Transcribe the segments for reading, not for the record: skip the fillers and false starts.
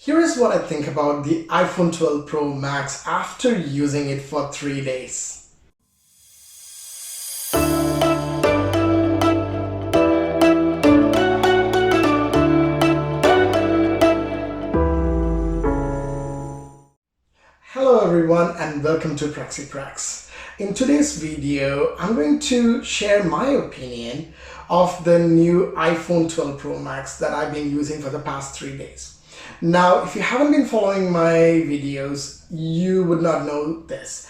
Here is what I think about the iPhone 12 Pro Max after using it for 3 days. Hello everyone and welcome to Praxi. In today's video, I'm going to share my opinion of the new iPhone 12 Pro Max that I've been using for the past 3 days. Now, if you haven't been following my videos, you would not know this.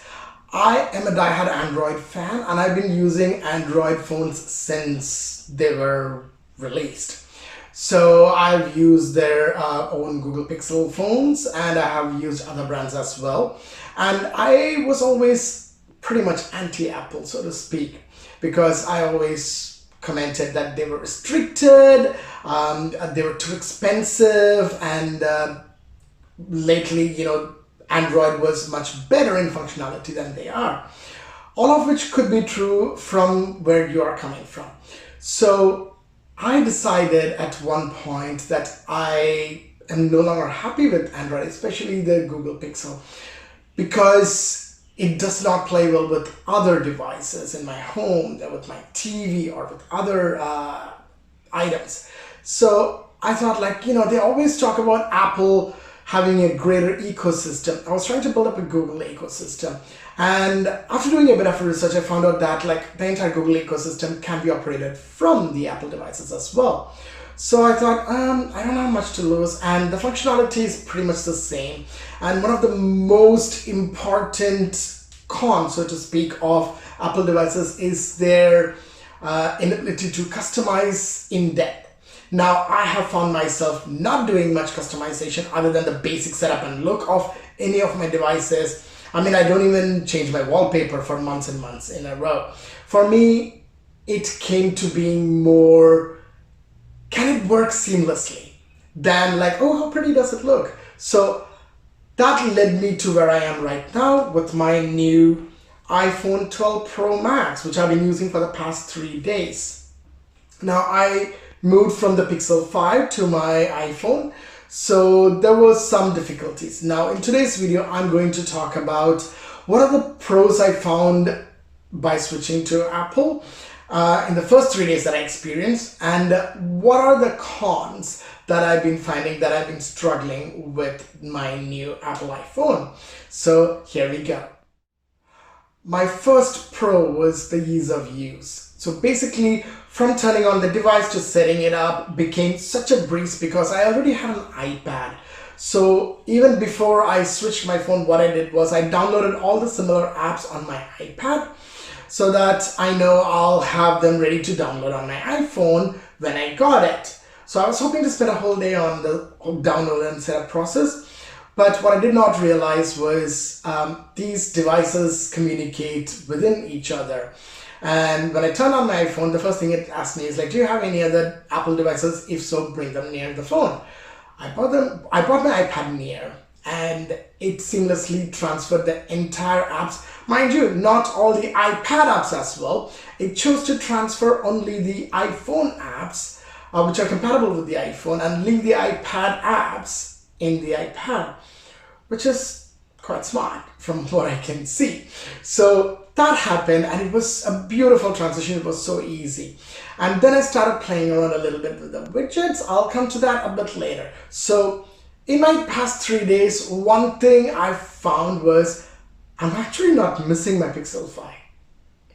I am a diehard Android fan and I've been using Android phones since they were released. So I've used their own Google Pixel phones and I have used other brands as well. And I was always pretty much anti-Apple, so to speak, because I always commented that they were restricted, they were too expensive, and lately, Android was much better in functionality than they are. All of which could be true from where you are coming from. So I decided at one point that I am no longer happy with Android, especially the Google Pixel, because it does not play well with other devices in my home, with my TV or with other items. So I thought, they always talk about Apple having a greater ecosystem. I was trying to build up a Google ecosystem. And after doing a bit of research, I found out that the entire Google ecosystem can be operated from the Apple devices as well. So I thought, I don't have much to lose, and the functionality is pretty much the same. And one of the most important cons, so to speak, of Apple devices is their inability to customize in depth. Now, I have found myself not doing much customization other than the basic setup and look of any of my devices. I mean, I don't even change my wallpaper for months and months in a row. For me, it came to being more, can it work seamlessly, than oh, how pretty does it look? So that led me to where I am right now with my new iPhone 12 Pro Max, which I've been using for the past 3 days. Now, I moved from the Pixel 5 to my iPhone, so there was some difficulties. Now, in today's video, I'm going to talk about what are the pros I found by switching to Apple in the first 3 days that I experienced, and what are the cons that I've been finding, that I've been struggling with my new Apple iPhone. So here we go. My first pro was the ease of use. So basically, from turning on the device to setting it up became such a breeze because I already had an iPad. So even before I switched my phone, what I did was I downloaded all the similar apps on my iPad so that I know I'll have them ready to download on my iPhone when I got it. So I was hoping to spend a whole day on the download and setup process, but what I did not realize was these devices communicate within each other. And when I turned on my iPhone, the first thing it asked me is do you have any other Apple devices? If so, bring them near the phone. I brought my iPad near, and it seamlessly transferred the entire apps. Mind you, not all the iPad apps as well. It chose to transfer only the iPhone apps, which are compatible with the iPhone, and leave the iPad apps in the iPad, which is quite smart from what I can see. So that happened, and it was a beautiful transition. It was so easy. And then I started playing around a little bit with the widgets. I'll come to that a bit later. So in my past 3 days, one thing I found was I'm actually not missing my Pixel 5,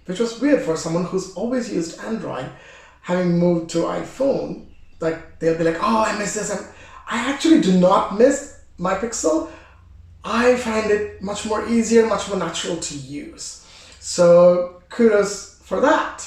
which was weird for someone who's always used Android. Having moved to iPhone, they'll be oh, I miss this. I actually do not miss my Pixel. I find it much more easier, much more natural to use. So kudos for that.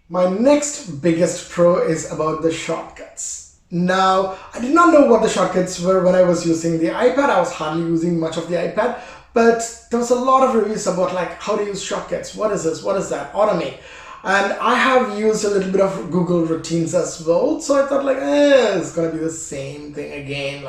My next biggest pro is about the shortcuts. Now, I did not know what the shortcuts were when I was using the iPad. I was hardly using much of the iPad, but there was a lot of reviews about how to use shortcuts. What is this? What is that? Automate. And I have used a little bit of Google routines as well. So I thought it's going to be the same thing again.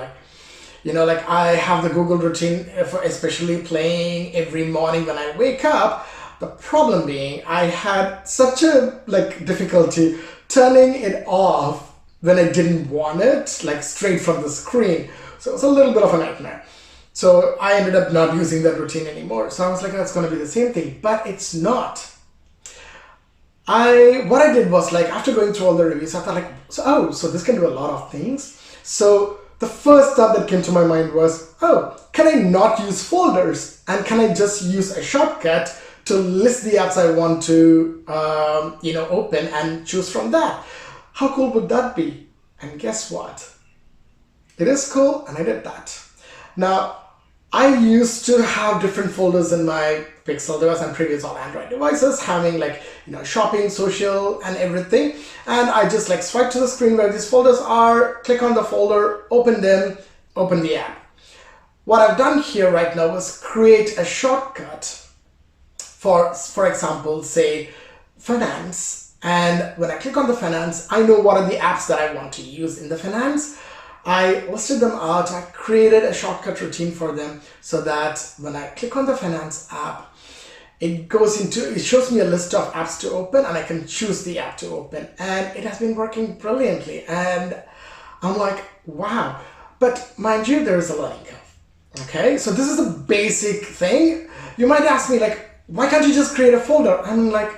I have the Google routine for especially playing every morning when I wake up. The problem being I had such a difficulty turning it off when I didn't want it, like straight from the screen. So it was a little bit of a nightmare. So I ended up not using that routine anymore. So I was like, that's going to be the same thing, but it's not. What I did was, like, after going through all the reviews, I thought like, so this can do a lot of things. So the first thought that came to my mind was, can I not use folders? And can I just use a shortcut to list the apps I want to, open and choose from that? How cool would that be? And guess what? It is cool, and I did that. Now, I used to have different folders in my Pixel device and previous all Android devices, having like, shopping, social, and everything. And I just like swipe to the screen where these folders are, click on the folder, open them, open the app. What I've done here right now is create a shortcut for example, say finance. And when I click on the finance, I know what are the apps that I want to use in the finance. I listed them out. I created a shortcut routine for them so that when I click on the finance app, it shows me a list of apps to open, and I can choose the app to open. And it has been working brilliantly. And I'm like, wow. But mind you, there is a learning curve. Okay, so this is a basic thing. You might ask me, like, why can't you just create a folder? I'm like,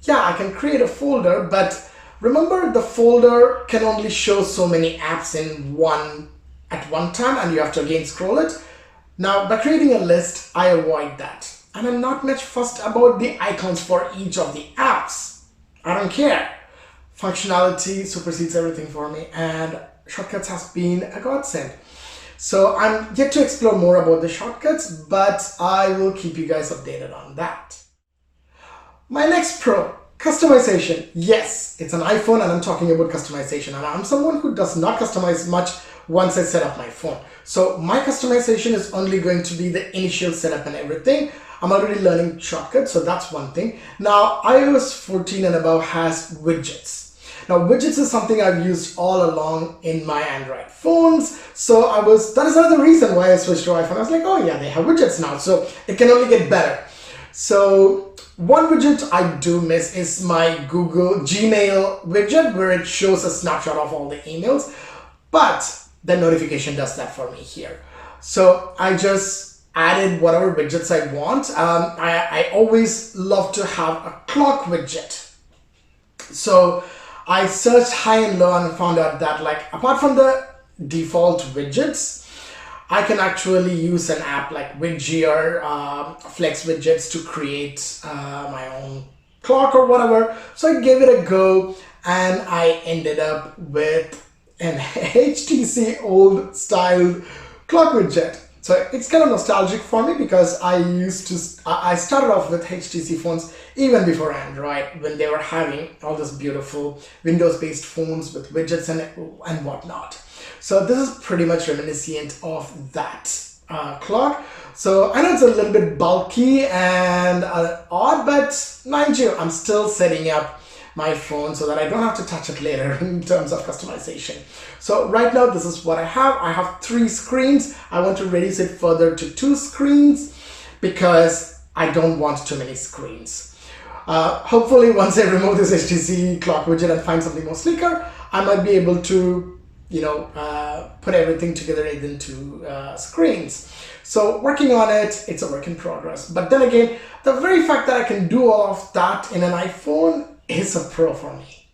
yeah, I can create a folder, but remember, the folder can only show so many apps at one time, and you have to again scroll it. Now, by creating a list, I avoid that. And I'm not much fussed about the icons for each of the apps. I don't care. Functionality supersedes everything for me, and shortcuts has been a godsend. So I'm yet to explore more about the shortcuts, but I will keep you guys updated on that. My next pro, customization. Yes, it's an iPhone and I'm talking about customization, and I'm someone who does not customize much once I set up my phone. So my customization is only going to be the initial setup and everything. I'm already learning shortcuts, so that's one thing. Now, iOS 14 and above has widgets. Now, widgets is something I've used all along in my Android phones. So that is another reason why I switched to iPhone. I was like, oh yeah, they have widgets now, so it can only get better. So one widget I do miss is my Google Gmail widget, where it shows a snapshot of all the emails, but the notification does that for me here. So I just added whatever widgets I want. I always love to have a clock widget. So I searched high and low and found out that, like, apart from the default widgets, I can actually use an app like Widget or Flex Widgets to create my own clock or whatever. So I gave it a go, and I ended up with an HTC old style clock widget. So it's kind of nostalgic for me because I started off with HTC phones even before Android, when they were having all this beautiful Windows-based phones with widgets and whatnot. So this is pretty much reminiscent of that clock. So I know it's a little bit bulky and odd, but mind you, I'm still setting up my phone so that I don't have to touch it later in terms of customization. So right now, this is what I have. I have 3 screens. I want to reduce it further to 2 screens because I don't want too many screens. Hopefully, once I remove this HTC clock widget and find something more sleeker, I might be able to put everything together into screens. So working on it, it's a work in progress. But then again, the very fact that I can do all of that in an iPhone is a pro for me.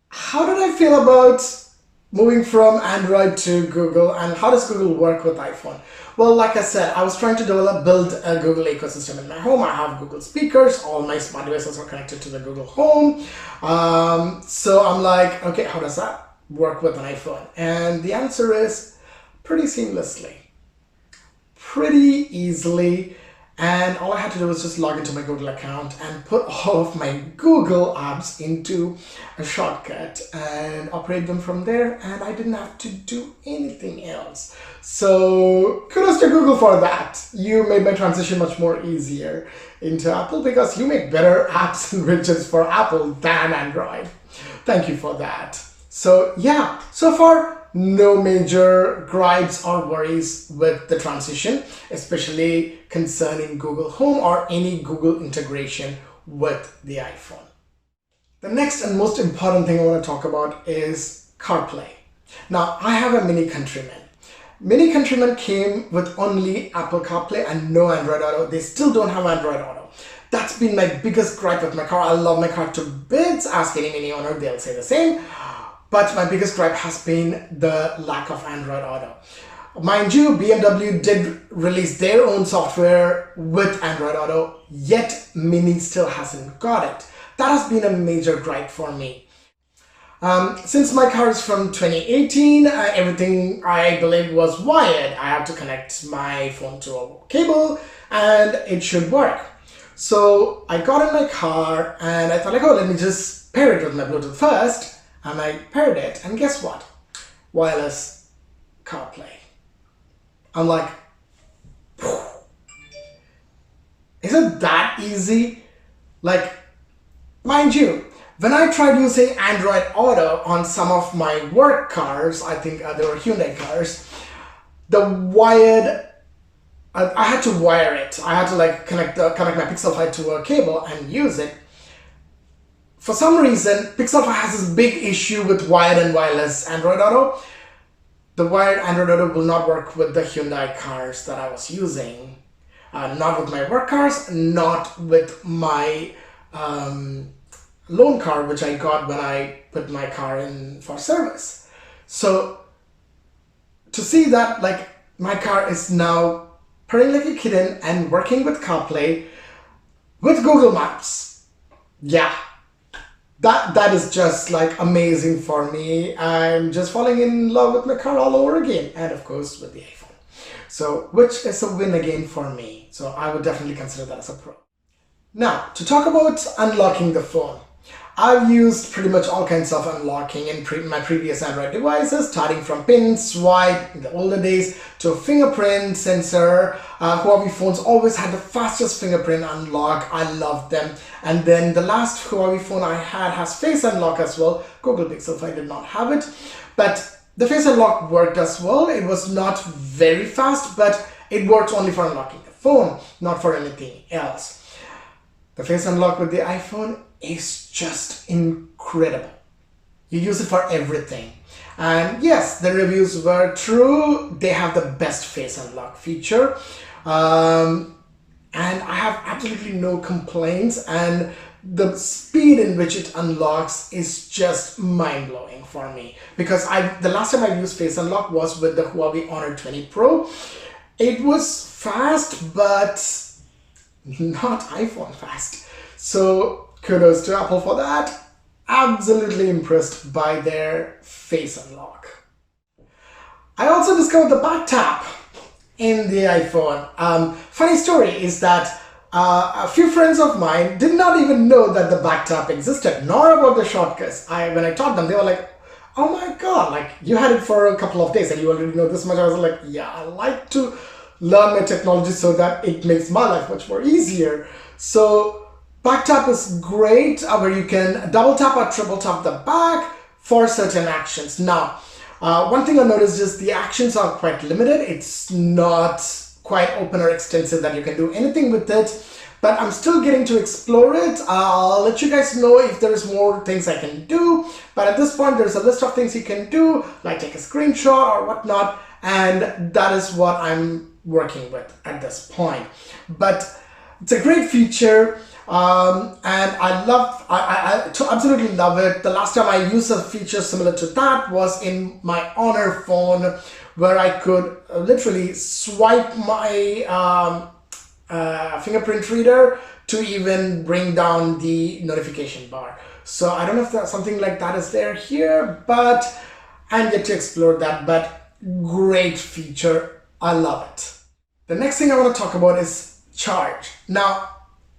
How did I feel about moving from Android to Google, and how does Google work with iPhone? Well, like I said, I was trying to build a Google ecosystem in my home. I have Google speakers. All my smart devices are connected to the Google Home. So I'm like, okay, how does that work with an iPhone? And the answer is pretty seamlessly, pretty easily. And all I had to do was just log into my Google account and put all of my Google apps into a shortcut and operate them from there. And I didn't have to do anything else. So kudos to Google for that. You made my transition much more easier into Apple because you make better apps and widgets for Apple than Android. Thank you for that. So yeah, so far, no major gripes or worries with the transition, especially concerning Google Home or any Google integration with the iPhone. The next and most important thing I want to talk about is Carplay. Now, I have a Mini Countryman. Mini Countryman came with only Apple CarPlay and no Android Auto. They still don't have Android Auto. That's been my biggest gripe with my car. I love my car to bits. Ask any Mini owner, they'll say the same. But my biggest gripe has been the lack of Android Auto. Mind you, BMW did release their own software with Android Auto, yet Mini still hasn't got it. That has been a major gripe for me. Since my car is from 2018, everything I believe was wired. I had to connect my phone to a cable and it should work. So I got in my car and I thought like, oh, let me just pair it with my Bluetooth first. And I paired it and guess what? Wireless CarPlay. I'm like, is it that easy? Like, mind you, when I tried using Android Auto on some of my work cars, I think they were Hyundai cars, I had to wire it. I had to like connect my Pixel 5 to a cable and use it. For some reason, Pixel 5 has this big issue with wired and wireless Android Auto. The wired Android Auto will not work with the Hyundai cars that I was using. Not with my work cars, not with my loan car, which I got when I put my car in for service. So to see that like my car is now purring like a kitten and working with CarPlay with Google Maps, yeah, that is just like amazing for me. I'm just falling in love with my car all over again, and of course with the iPhone. So which is a win again for me. So I would definitely consider that as a pro. Now to talk about unlocking the phone. I've used pretty much all kinds of unlocking in my previous Android devices, starting from pin, swipe in the older days to fingerprint sensor. Huawei phones always had the fastest fingerprint unlock. I loved them. And then the last Huawei phone I had has face unlock as well. Google Pixel 5 did not have it, but the face unlock worked as well. It was not very fast, but it worked only for unlocking the phone, not for anything else. The face unlock with the iPhone is just incredible. You use it for everything. And yes, the reviews were true. They have the best face unlock feature. And I have absolutely no complaints. And the speed in which it unlocks is just mind-blowing for me. Because the last time I used face unlock was with the Huawei Honor 20 Pro. It was fast, but not iPhone fast. So kudos to Apple for that. Absolutely impressed by their face unlock. I also discovered the back tap in the iPhone. Funny story is that a few friends of mine did not even know that the back tap existed, nor about the shortcuts. When I taught them, they were like, oh my god, like you had it for a couple of days and you already know this much. I was like, yeah, I like to learn my technology so that it makes my life much more easier. So back tap is great, where you can double tap or triple tap the back for certain actions. Now, one thing I noticed is the actions are quite limited. It's not quite open or extensive that you can do anything with it, but I'm still getting to explore it. I'll let you guys know if there's more things I can do, but at this point there's a list of things you can do, like take a screenshot or whatnot, and that is what I'm working with at this point. But it's a great feature. And I absolutely love it. The last time I used a feature similar to that was in my Honor phone, where I could literally swipe my fingerprint reader to even bring down the notification bar. So I don't know if something like that is there here, but I'm yet to explore that. But great feature. I love it. The next thing I want to talk about is charge. Now,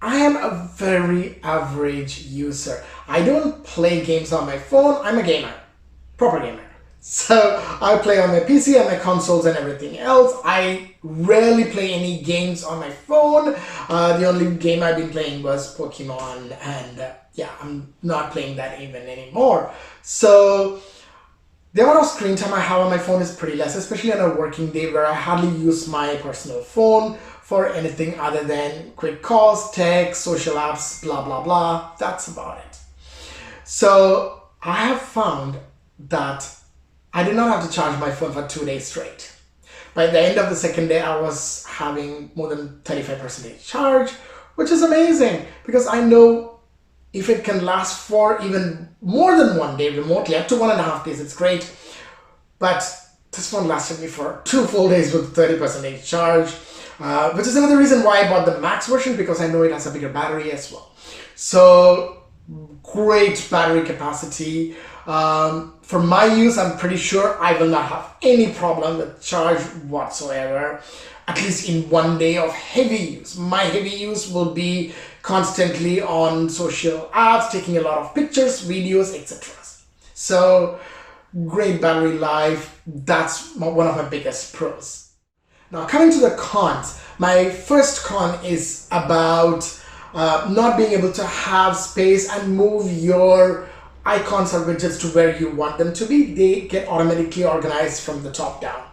I am a very average user. I don't play games on my phone. I'm a gamer, proper gamer. So I play on my PC and my consoles and everything else. I rarely play any games on my phone. The only game I've been playing was Pokemon, and yeah, I'm not playing that even anymore. So the amount of screen time I have on my phone is pretty less, especially on a working day where I hardly use my personal phone for anything other than quick calls, text, social apps, blah, blah, blah. That's about it. So I have found that I did not have to charge my phone for 2 days straight. By the end of the second day, I was having more than 35% charge, which is amazing because I know if it can last for even more than 1 day remotely, up to 1.5 days, it's great. But this phone lasted me for 2 full days with 30% charge, which is another reason why I bought the Max version, because I know it has a bigger battery as well. So great battery capacity. For my use, I'm pretty sure I will not have any problem with charge whatsoever, at least in 1 day of heavy use. My heavy use will be constantly on social apps, taking a lot of pictures, videos, etc. So great battery life, that's one of my biggest pros. Now coming to the cons, my first con is about not being able to have space and move your icons or widgets to where you want them to be. They get automatically organized from the top down.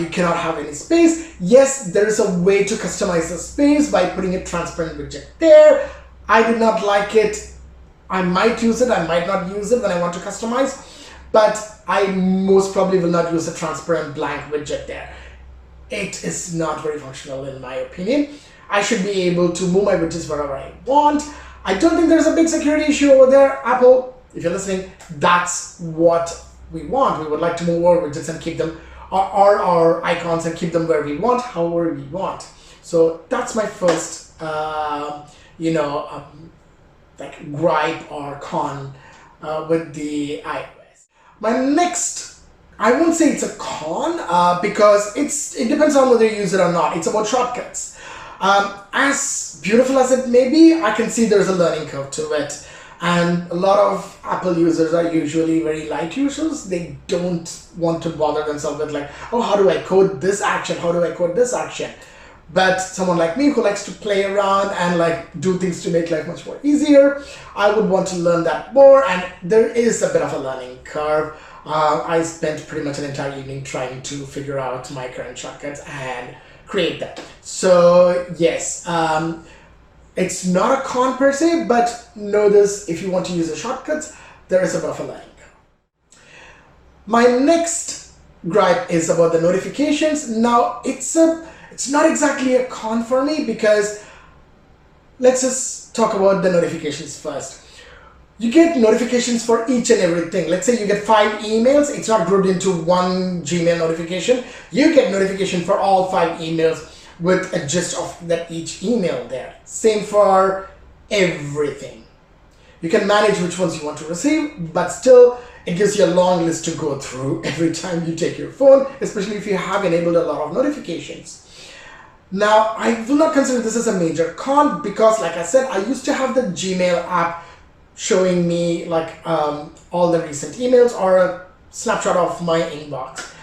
You cannot have any space. Yes, there is a way to customize the space by putting a transparent widget there. I did not like it. I might use it, I might not use it when I want to customize, but I most probably will not use a transparent blank widget there. It is not very functional in my opinion. I should be able to move my widgets wherever I want. I don't think there's a big security issue over there. Apple, if you're listening, that's what we want. We would like to move our widgets and keep them, or our icons, and keep them where we want, however we want. So that's my first, like gripe or con with the iOS. My next, I won't say it's a con because it depends on whether you use it or not. It's about shortcuts. As beautiful as it may be, I can see there's a learning curve to it. And a lot of Apple users are usually very light users. They don't want to bother themselves with like, oh, how do I code this action? How do I code this action? But someone like me who likes to play around and like do things to make life much more easier, I would want to learn that more. And there is a bit of a learning curve. I spent pretty much an entire evening trying to figure out my current shortcuts and create them. So yes, it's not a con per se, but know this, if you want to use the shortcuts, there is a bit of a learning curve. My next gripe is about the notifications. Now, it's not exactly a con for me because let's just talk about the notifications first. You get notifications for each and everything. Let's say you get 5 emails. It's not grouped into one Gmail notification. You get notification for all 5 emails with a gist of that each email there. Same for everything. You can manage which ones you want to receive, but still it gives you a long list to go through every time you take your phone, especially if you have enabled a lot of notifications. Now, I will not consider this as a major con because, like I said, I used to have the Gmail app showing me like all the recent emails or a snapshot of my inbox.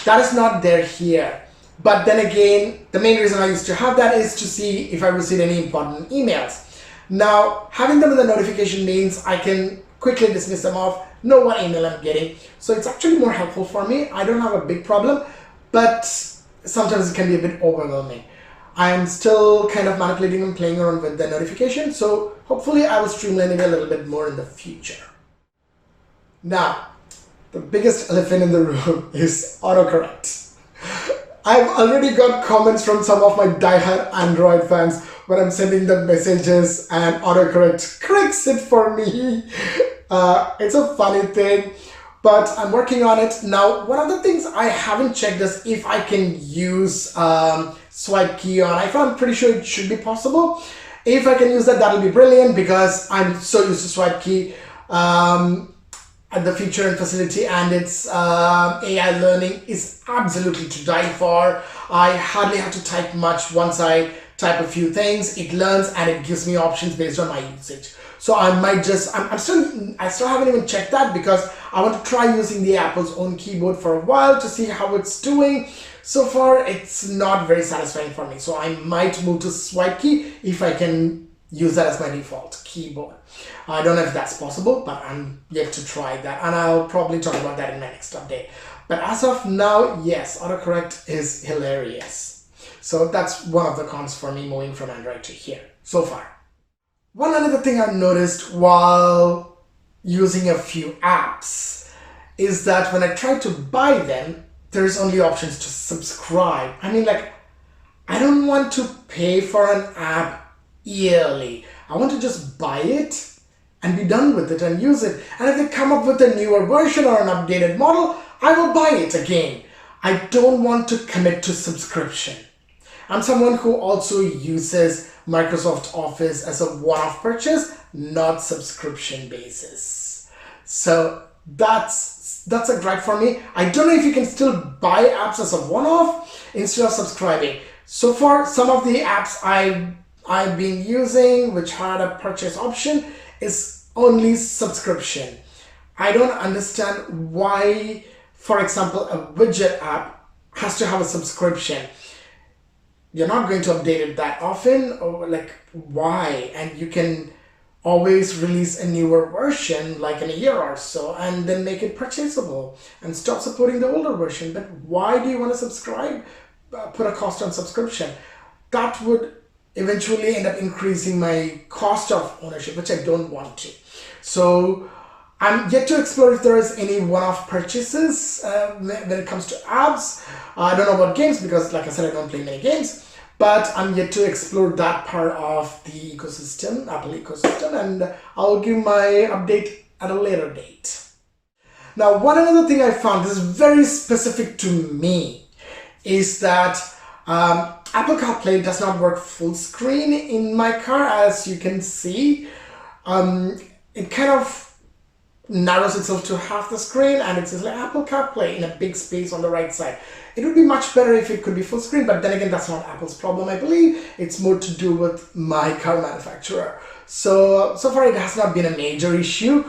That is not there here. But then again, the main reason I used to have that is to see if I received any important emails. Now, having them in the notification means I can quickly dismiss them off, know what email I'm getting. So it's actually more helpful for me. I don't have a big problem, but sometimes it can be a bit overwhelming. I'm still kind of manipulating and playing around with the notification, so hopefully I will streamline it a little bit more in the future. Now, the biggest elephant in the room is autocorrect. I've already got comments from some of my diehard Android fans when I'm sending them messages and autocorrect corrects it for me. It's a funny thing, but I'm working on it. Now, one of the things I haven't checked is if I can use swipe key on iPhone. I'm pretty sure it should be possible. If I can use that, that'll be brilliant because I'm so used to swipe key. The feature and facility and its AI learning is absolutely to die for. I hardly have to type much. Once I type a few things, it learns and it gives me options based on my usage. So I might just, I still haven't even checked that because I want to try using the Apple's own keyboard for a while to see how it's doing. So far, it's not very satisfying for me. So I might move to swipe key if I can use that as my default keyboard. I don't know if that's possible, but I'm yet to try that. And I'll probably talk about that in my next update. But as of now, yes, autocorrect is hilarious. So that's one of the cons for me moving from Android to here so far. One other thing I've noticed while using a few apps is that when I try to buy them, there's only options to subscribe. I mean, like, I don't want to pay for an app yearly. I want to just buy it and be done with it and use it. And if they come up with a newer version or an updated model, I will buy it again. I don't want to commit to subscription. I'm someone who also uses Microsoft Office as a one-off purchase, not subscription basis. So that's a gripe for me. I don't know if you can still buy apps as a one-off instead of subscribing. So far, some of the apps I've been using which had a purchase option is only subscription. I don't understand why, for example, a widget app has to have a subscription. You're not going to update it that often, or like, why? And you can always release a newer version like in a year or so and then make it purchasable and stop supporting the older version. But why do you want to subscribe? Put a cost on subscription. That would eventually end up increasing my cost of ownership, which I don't want to. So I'm yet to explore if there is any one-off purchases when it comes to apps. I don't know about games because, like I said, I don't play many games. But I'm yet to explore that part of the ecosystem, Apple ecosystem, and I'll give my update at a later date. Now, one other thing I found, this is very specific to me, is that Apple Carplay does not work full screen in my car, as you can see. It kind of narrows itself to half the screen, and it says like Apple CarPlay in a big space on the right side. It would be much better if it could be full screen, but then again, that's not Apple's problem, I believe. It's more to do with my car manufacturer. So far it has not been a major issue,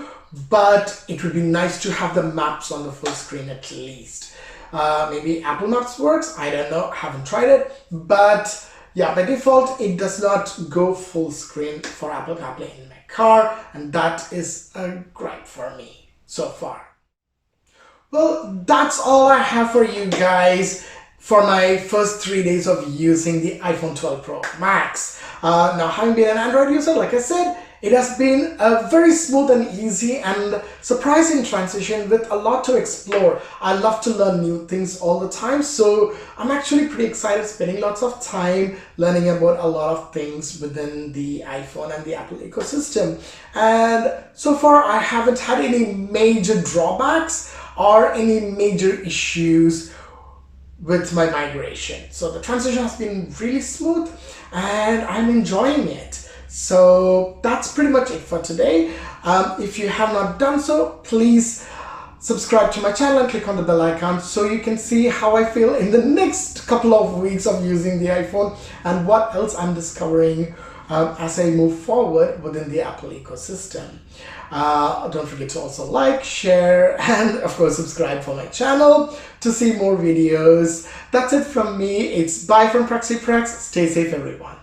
but it would be nice to have the maps on the full screen at least. Maybe Apple Maps works, I don't know, haven't tried it, but yeah, by default, it does not go full screen for Apple CarPlay in my car, and that is a gripe for me so far. Well, that's all I have for you guys for my first 3 days of using the iPhone 12 Pro Max. Now, having been an Android user, like I said, it has been a very smooth and easy and surprising transition with a lot to explore. I love to learn new things all the time, so I'm actually pretty excited, spending lots of time learning about a lot of things within the iPhone and the Apple ecosystem. And so far, I haven't had any major drawbacks or any major issues with my migration. So the transition has been really smooth and I'm enjoying it. So that's pretty much it for today. If you have not done so, please subscribe to my channel and click on the bell icon so you can see how I feel in the next couple of weeks of using the iPhone and what else I'm discovering as I move forward within the Apple ecosystem. Don't forget to also like, share, and of course subscribe for my channel to see more videos. That's it from me. It's bye from Praxi Prax. Stay safe, everyone.